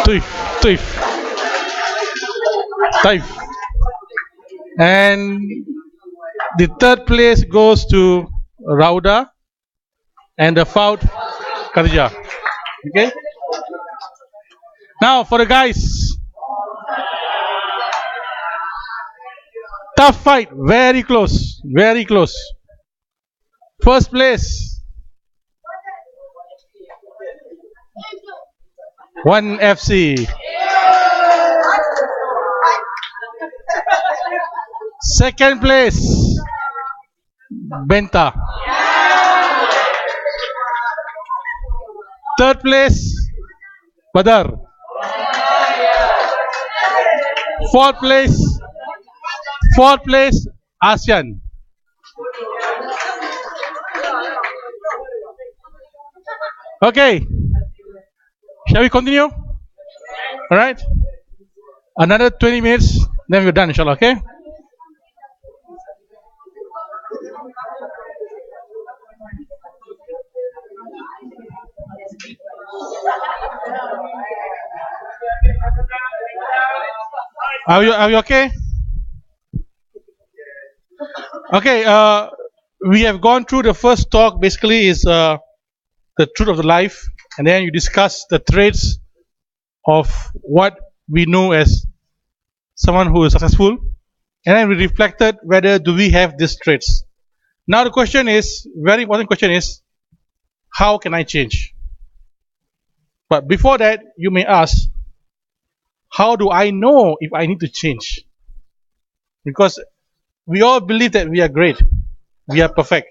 Tuif, Tuif, Taif. And the third place goes to Rauda and the fourth Khadija. Okay. Now for the guys, tough fight, very close, very close. First place, 1FC. Second place, Benta. Third place, Badar. Fourth place, ASEAN. Okay, shall we continue? All right, another 20 minutes, then we're done, inshallah. Okay. Are you okay? Okay. We have gone through the first talk. Basically, is the truth of the life, and then you discuss the traits of what we know as someone who is successful, and then we reflected whether do we have these traits. Now the question is, very important question is, how can I change? But before that, you may ask, how do I know if I need to change? Because we all believe that we are great, we are perfect.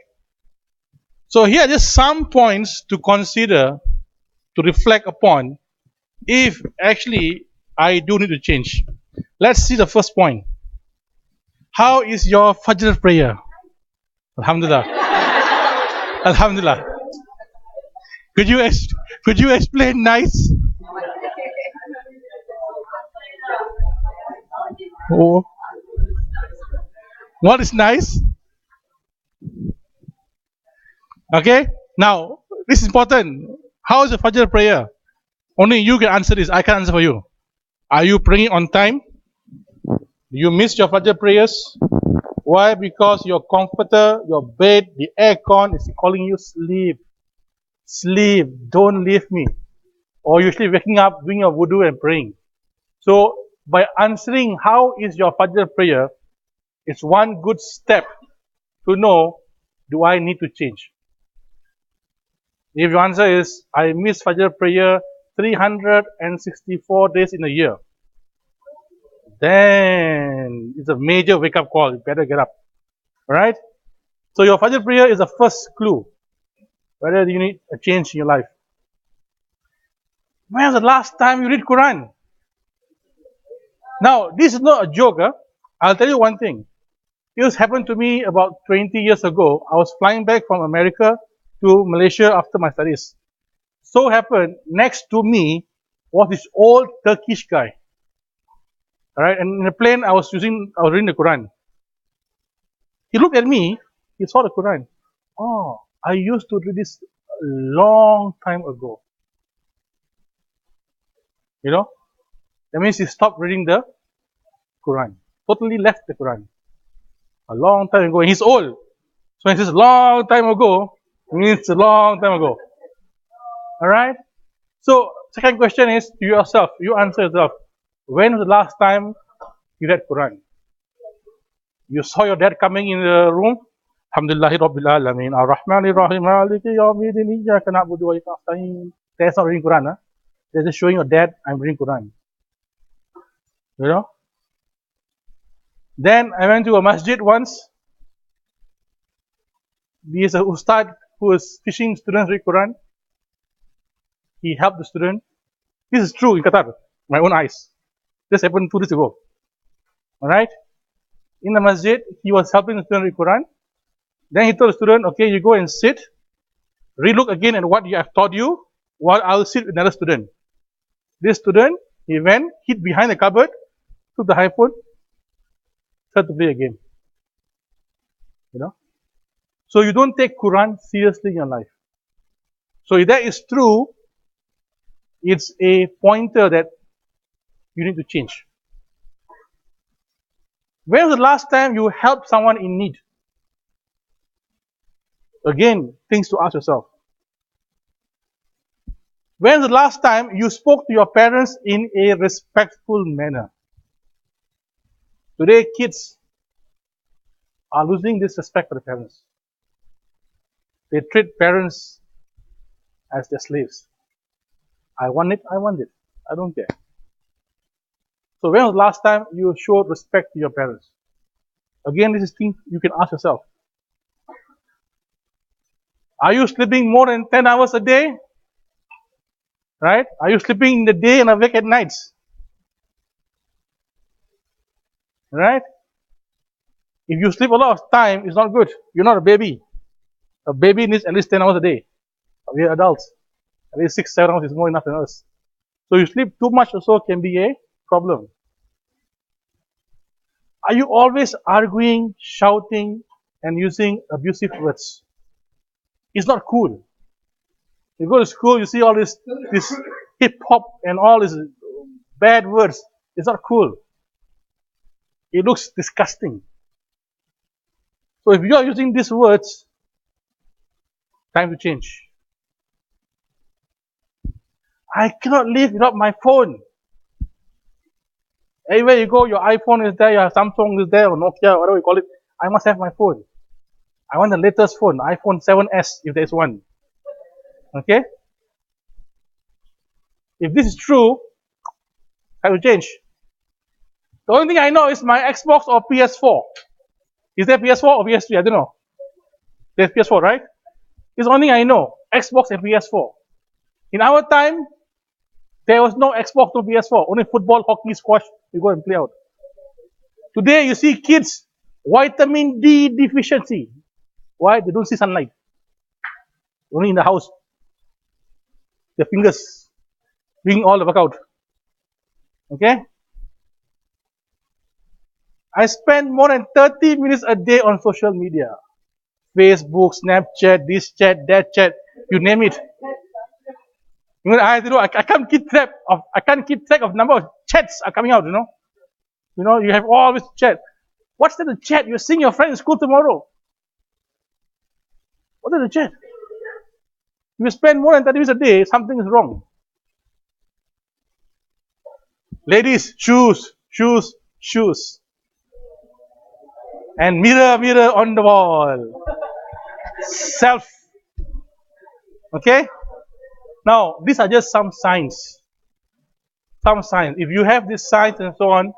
So here are just some points to consider, to reflect upon, if actually I do need to change. Let's see the first point. How is your Fajr prayer? Alhamdulillah. Alhamdulillah. Could you explain nice? Oh. What is nice? Okay. Now this is important. How is the Fajr prayer? Only you can answer this. I can't answer for you. Are you praying on time? You miss your Fajr prayers. Why? Because your comforter, your bed, the aircon is calling you sleep. Sleep. Don't leave me. Or usually waking up, doing your wudu and praying. So by answering how is your Fajr prayer, it's one good step to know, do I need to change? If your answer is, I miss Fajr prayer 364 days in a year, then it's a major wake-up call. You better get up. Alright? So your Fajr prayer is the first clue whether you need a change in your life. When was the last time you read Quran? Now, this is not a joke. I'll tell you one thing. This happened to me about 20 years ago. I was flying back from America to Malaysia after my studies. So happened, next to me was this old Turkish guy. Alright, and in the plane I was reading the Quran. He looked at me, he saw the Quran. Oh, I used to read this a long time ago. You know? That means he stopped reading the Quran. Totally left the Quran. A long time ago. And he's old. So when he says long time ago, it means a long time ago. Alright? So, second question is to yourself. You answer yourself. When was the last time you read Quran? You saw your dad coming in the room. Alhamdulillahi Rabbil Alameen. Ar-Rahmanir Rahim. Maliki Yawmiddin. Iyyaka na'budu wa iyyaka nasta'in. That's not reading Quran. They're just showing your dad, I'm reading Quran. You know? Then I went to a masjid once. There's a ustad who was teaching students read Quran. He helped the student. This is true in Qatar, my own eyes. This happened 2 days ago. Alright? In the masjid, he was helping the student read Quran. Then he told the student, okay, you go and sit. Relook again at what I have taught you, while I'll sit with another student. This student, he went, hid behind the cupboard, took the iPhone, started to play a game. You know? So you don't take Quran seriously in your life. So if that is true, it's a pointer that you need to change. When was the last time you helped someone in need? Again, things to ask yourself. When was the last time you spoke to your parents in a respectful manner? Today, kids are losing this respect for the parents. They treat parents as their slaves. I want it, I want it. I don't care. So when was the last time you showed respect to your parents? Again, this is thing you can ask yourself. Are you sleeping more than 10 hours a day? Right? Are you sleeping in the day and awake at nights? Right? If you sleep a lot of time, it's not good. You're not a baby. A baby needs at least 10 hours a day. We are adults. At least 6, 7 hours is more enough than us. So you sleep too much also can be a problem. Are you always arguing, shouting, and using abusive words? It's not cool. You go to school, you see all this hip hop and all these bad words. It's not cool. It looks disgusting. So if you are using these words, time to change. I cannot live without my phone. Everywhere you go, your iPhone is there, your Samsung is there, or Nokia, whatever you call it. I must have my phone. I want the latest phone, iPhone 7S, if there's one. Okay? If this is true, I will change. The only thing I know is my Xbox or PS4. Is there PS4 or PS3? I don't know. There's PS4, right? It's the only thing I know. Xbox and PS4. In our time, there was no Xbox, no PS4. Only football, hockey, squash, you go and play out. Today, you see kids, vitamin D deficiency. Why? They don't see sunlight. Only in the house. Their fingers doing all the workout. Okay? I spend more than 30 minutes a day on social media. Facebook, Snapchat, this chat, that chat, you name it. I can't keep track of number of chats are coming out, you have all this chat. What's the chat? You're seeing your friend in school tomorrow. What is the chat? If you spend more than 30 minutes a day, something is wrong. Ladies, shoes. And mirror on the wall. Self. Okay? Now, these are just some signs. Some signs. If you have these signs and so on,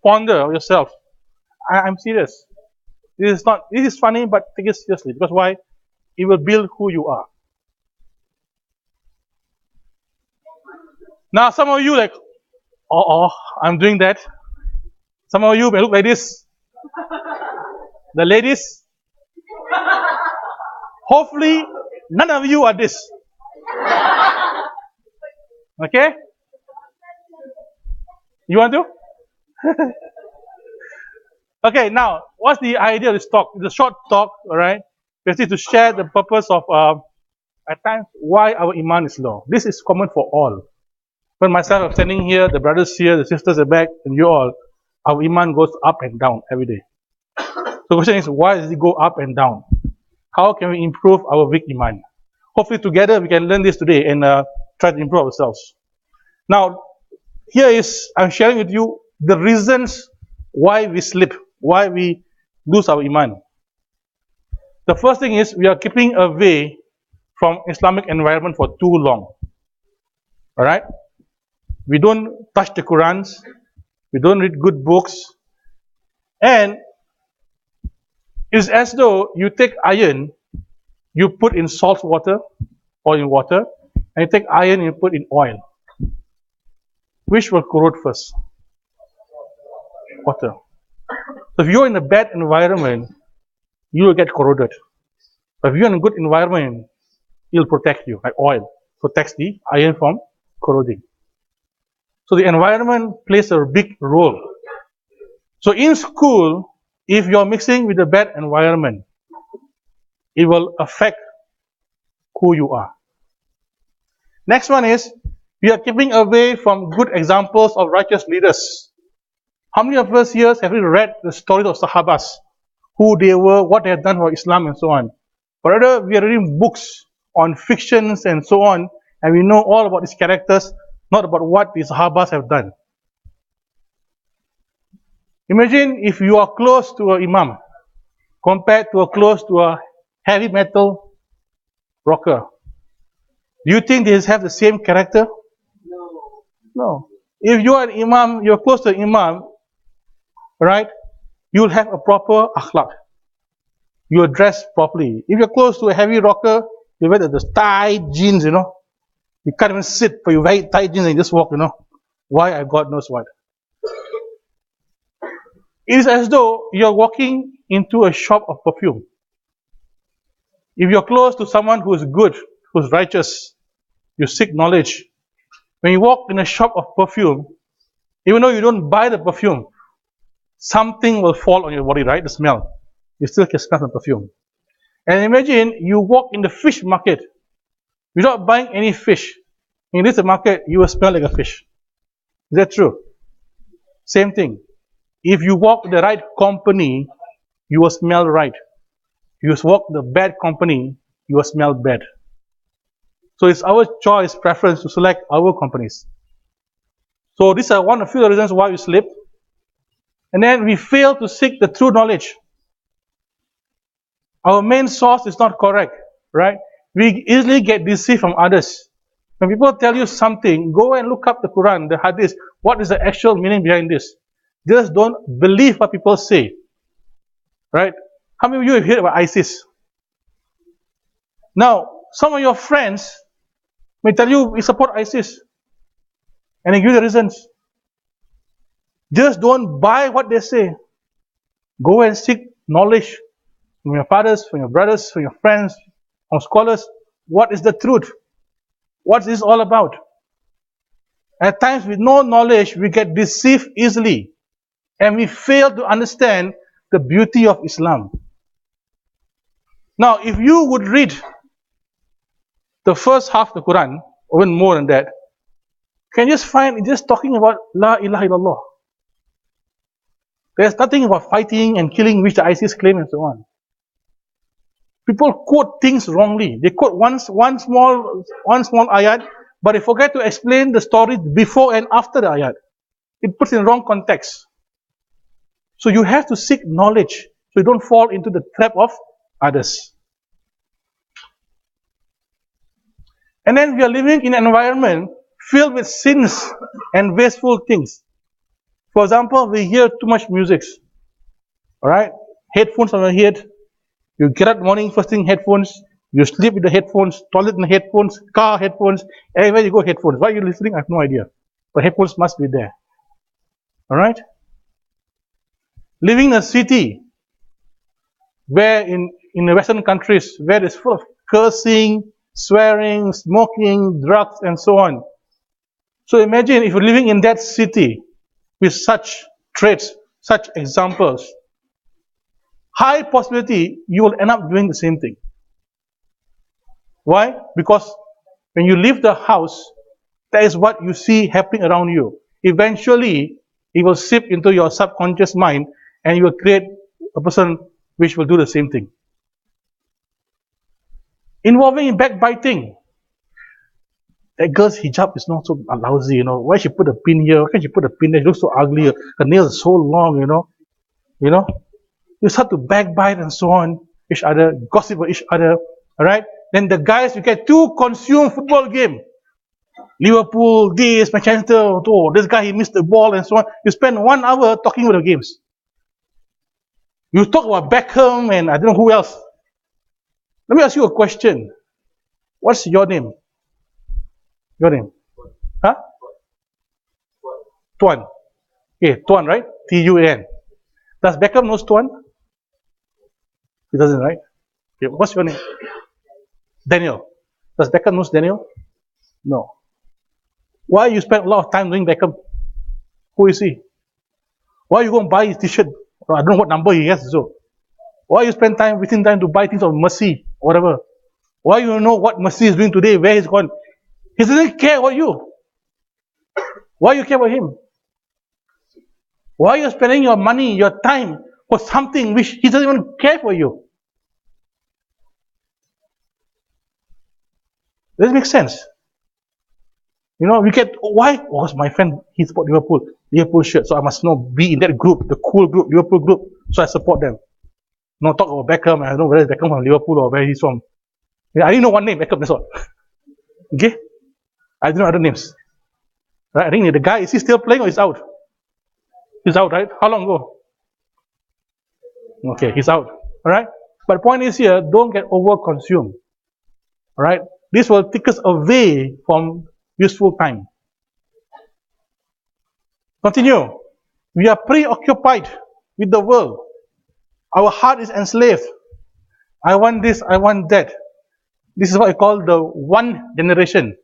ponder yourself. I'm serious. This is funny, but take it seriously. Because why? It will build who you are. Now, some of you like, I'm doing that. Some of you may look like this. The ladies, hopefully, none of you are this. Okay? You want to? Okay, now, what's the idea of this talk? It's a short talk, all right? Basically to share the purpose of, at times, why our iman is low. This is common for all. When myself, I'm standing here, the brothers here, the sisters are back, and you all, our iman goes up and down every day. So the question is, why does it go up and down? How can we improve our weak iman? Hopefully together we can learn this today and try to improve ourselves. Now, I'm sharing with you the reasons why we slip, why we lose our iman. The first thing is we are keeping away from Islamic environment for too long. Alright? We don't touch the Qurans, we don't read good books, and it's as though you take iron, you put in salt water or in water, and you take iron and you put in oil. Which will corrode first? Water. So if you're in a bad environment, you will get corroded. But if you're in a good environment, it'll protect you, like oil protects the iron from corroding. So the environment plays a big role. So in school, if you're mixing with a bad environment, it will affect who you are. Next one is, We are keeping away from good examples of righteous leaders. How many of us here have read the stories of Sahabas? Who they were, what they had done for Islam and so on. But rather, we are reading books on fictions and so on, and we know all about these characters, not about what the Sahabas have done. Imagine if you are close to an imam compared to close to a heavy metal rocker. Do you think they have the same character? No. If you are an imam, you're close to an imam, right? You'll have a proper akhlaq. You'll dress properly. If you're close to a heavy rocker, you wear the tight jeans, you know. You can't even sit, but you wear tight jeans and you just walk, you know. Why? God knows what. It is as though you're walking into a shop of perfume. If you're close to someone who is good, who's righteous, you seek knowledge. When you walk in a shop of perfume, even though you don't buy the perfume, something will fall on your body, right? The smell. You still can smell the perfume. And imagine you walk in the fish market without buying any fish. In this market, you will smell like a fish. Is that true? Same thing. If you walk in the right company, you will smell right. If you walk the bad company, you will smell bad. So it's our choice, preference to select our companies. So these are one of few reasons why we slip. And then we fail to seek the true knowledge. Our main source is not correct, right? We easily get deceived from others. When people tell you something, go and look up the Quran, the Hadith. What is the actual meaning behind this? Just don't believe what people say, right? How many of you have heard about ISIS? Now, some of your friends may tell you we support ISIS, and they give you the reasons. Just don't buy what they say. Go and seek knowledge from your fathers, from your brothers, from your friends, from scholars. What is the truth? What is this all about? At times, with no knowledge, we get deceived easily, and we fail to understand the beauty of Islam. Now, if you would read the first half of the Quran, or even more than that, can you just find it just talking about La ilaha illallah. There's nothing about fighting and killing, which the ISIS claim and so on. People quote things wrongly. They quote one small ayat, but they forget to explain the story before and after the ayat. It puts in wrong context. So you have to seek knowledge so you don't fall into the trap of others. And then we are living in an environment filled with sins and wasteful things. For example, we hear too much music. Alright? Headphones on your head. You get up morning, first thing headphones. You sleep with the headphones, toilet in the headphones, car headphones, everywhere you go headphones. Why are you listening? I have no idea. But headphones must be there. Alright? Living in a city where in the Western countries, where it's full of cursing, swearing, smoking, drugs, and so on. So imagine if you're living in that city with such traits, such examples, high possibility you will end up doing the same thing. Why? Because when you leave the house, that is what you see happening around you. Eventually, it will seep into your subconscious mind and you will create a person which will do the same thing. Involving in backbiting. That girl's hijab is not so lousy, you know. Why she put a pin here? Why can't she put a pin there? She looks so ugly. Her nails are so long, you know. You know. You start to backbite and so on each other, gossip about each other. Alright? Then the guys, you get too consumed football game. Liverpool, this, Manchester, oh, this guy he missed the ball and so on. You spend 1 hour talking about the games. You talk about Beckham and I don't know who else. Let me ask you a question. What's your name? Your name? Huh? Tuan. Okay, Tuan, right? T-U-A-N. Does Beckham knows Tuan? He doesn't, right? Okay, what's your name? Daniel. Does Beckham knows Daniel? No. Why you spend a lot of time doing Beckham? Who is he? Why you go and buy his t-shirt? I don't know what number he has, so. Why you spend time within time to buy things of Mercy, or whatever? Why you know what Mercy is doing today, where he's gone? He doesn't care about you. Why you care about him? Why are you spending your money, your time for something which he doesn't even care for you? Does it make sense? You know, we get, why? Oh, my friend, he support Liverpool shirt, so I must be in that group, the cool group, Liverpool group, so I support them. No talk about Beckham, I don't know whether it's Beckham from Liverpool or where he's from. I only know one name, Beckham, that's all. Okay? I don't know other names. Right? I think the guy, is he still playing or is out? He's out, right? How long ago? Okay, he's out. Alright? But the point is here, don't get over-consumed. Alright? This will take us away from useful time. Continue. We are preoccupied with the world. Our heart is enslaved. I want this, I want that. This is what I call the one generation.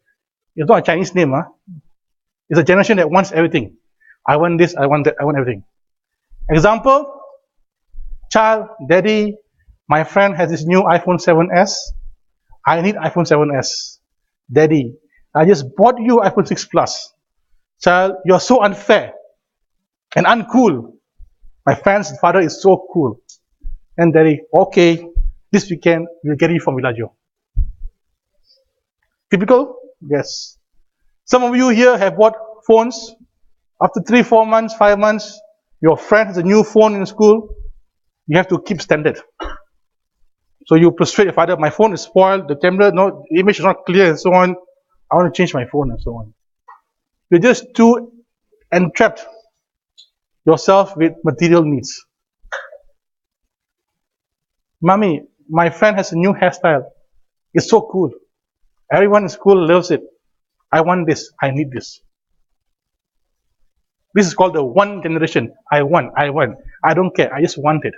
It's not a Chinese name, huh? It's a generation that wants everything. I want this, I want that, I want everything. Example, child, daddy, my friend has this new iPhone 7s. I need iPhone 7s. Daddy, I just bought you iPhone 6 Plus. Child, you're so unfair and uncool. My friend's father is so cool. And daddy, okay, this weekend we'll get you from Villaggio. Typical? Yes. Some of you here have bought phones. After 3, 4 months, 5 months, your friend has a new phone in school. You have to keep standard. So you persuade your father, my phone is spoiled, the camera, no, the image is not clear and so on. I want to change my phone and so on. You're just too entrapped yourself with material needs. Mommy, my friend has a new hairstyle. It's so cool. Everyone in school loves it. I want this. I need this. This is called the one generation. I want. I don't care. I just want it.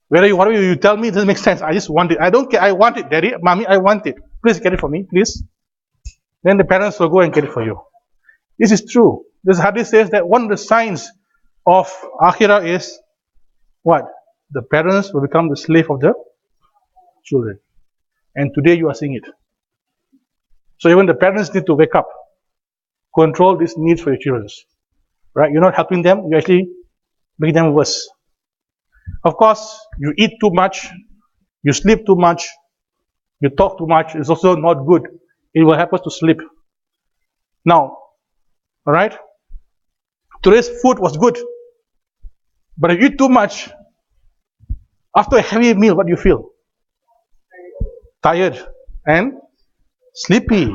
Whatever you tell me, it doesn't make sense. I just want it. I don't care. I want it, daddy. Mommy, I want it. Please get it for me, please. Then the parents will go and get it for you. This is true. This hadith says that one of the signs of Akhirah is what? The parents will become the slave of the children. And today you are seeing it. So even the parents need to wake up. Control these needs for your children. Right? You're not helping them, you're actually making them worse. Of course, you eat too much, you sleep too much, you talk too much, it's also not good. It will help us to sleep. Now, alright? Today's food was good. But if you eat too much, after a heavy meal, what do you feel? Tired and sleepy.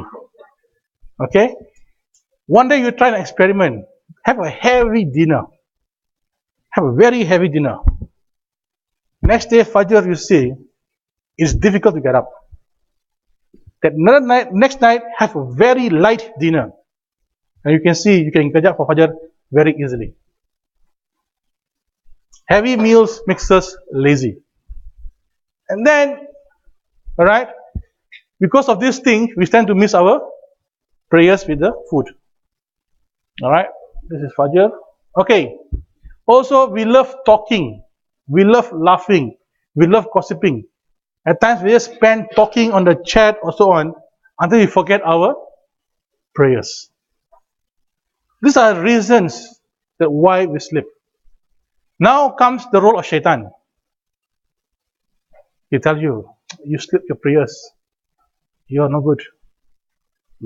Okay? One day you try an experiment. Have a heavy dinner. Have a very heavy dinner. Next day, Fajr, you see, it's difficult to get up. Next night, have a very light dinner. And you can see, you can get up for Fajr very easily. Heavy meals makes us lazy. And then, alright, because of this thing, we tend to miss our prayers with the food. Alright, this is Fajr. Okay, also we love talking, we love laughing, we love gossiping. At times we just spend talking on the chat or so on until we forget our prayers. These are reasons that why we sleep. Now comes the role of shaitan. He tells you, you slip your prayers, you are no good.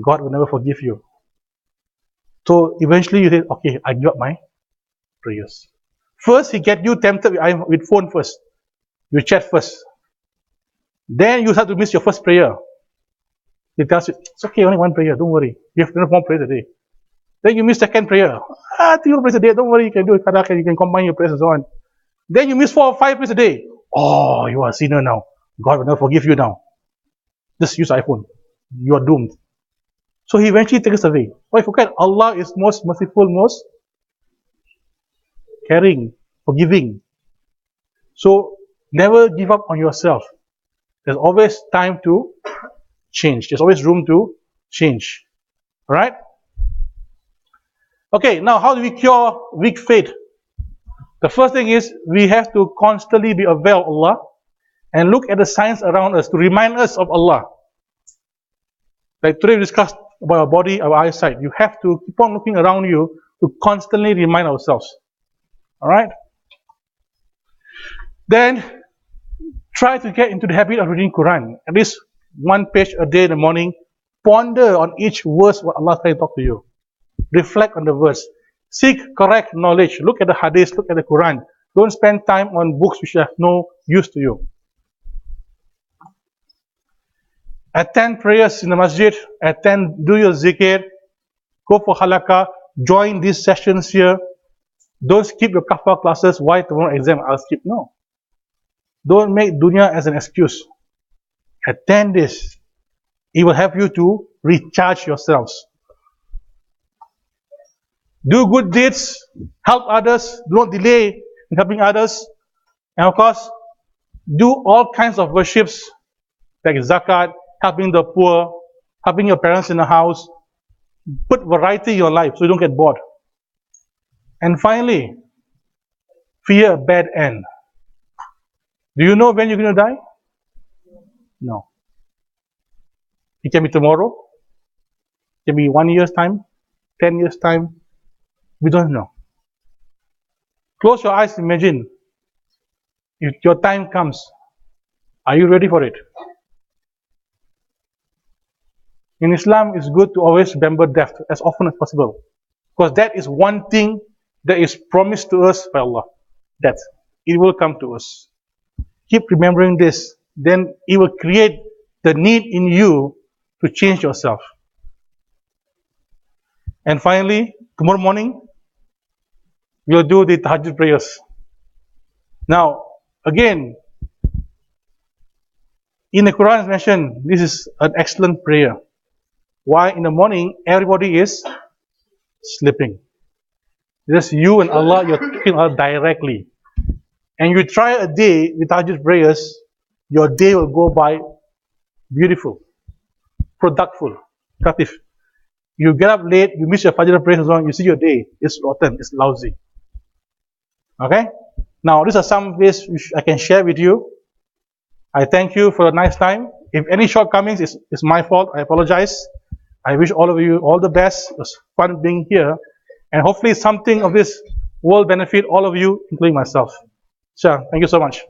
God will never forgive you. So eventually you say, okay, I give up my prayers. First, he get you tempted with phone first. You chat first. Then you start to miss your first prayer. He tells you, it's okay, only one prayer, don't worry. You have 12 more prayers a day. Then you miss second prayer. 3 more prayers a day, don't worry, you can do it, you can combine your prayers and so on. Then you miss 4 or 5 prayers a day. Oh, you are a sinner now. God will never forgive you now. Just use iPhone. You are doomed. So he eventually takes us away. But forget, Allah is most merciful, most caring, forgiving. So never give up on yourself. There's always time to change. There's always room to change. Alright? Okay, now how do we cure weak faith? The first thing is we have to constantly be aware of Allah and look at the signs around us to remind us of Allah. Like today we discussed about our body, our eyesight. You have to keep on looking around you to constantly remind ourselves. All right? Then try to get into the habit of reading Quran. At least one page a day in the morning. Ponder on each verse what Allah is trying to talk to you. Reflect on the verse. Seek correct knowledge. Look at the hadith, look at the Quran. Don't spend time on books which have no use to you. Attend prayers in the masjid. Do your zikr. Go for halakah. Join these sessions here. Don't skip your kafa classes. Why tomorrow exam? I'll skip. No. Don't make dunya as an excuse. Attend this. It will help you to recharge yourselves. Do good deeds. Help others. Do not delay in helping others. And of course, do all kinds of worships like zakat, helping the poor, helping your parents in the house. Put variety in your life so you don't get bored. And finally, fear a bad end. Do you know when you're going to die? No. It can be tomorrow. It can be 1 year's time, 10 years' time. We don't know. Close your eyes, imagine. If your time comes, are you ready for it? In Islam, it's good to always remember death as often as possible. Because that is one thing that is promised to us by Allah. Death. It will come to us. Keep remembering this. Then it will create the need in you to change yourself. And finally, tomorrow morning, we'll do the tahajjud prayers. Now, again, in the Quran is mentioned, this is an excellent prayer. Why? In the morning, everybody is sleeping. Just you and Allah, you're talking Allah directly. And you try a day with tahajjud prayers, your day will go by beautiful, productive. You get up late, you miss your Fajr prayers, you see your day, it's rotten, it's lousy. Okay? Now, these are some ways which I can share with you. I thank you for a nice time. If any shortcomings, it's my fault. I apologize. I wish all of you all the best. It was fun being here. And hopefully something of this will benefit all of you, including myself. Sure. Thank you so much.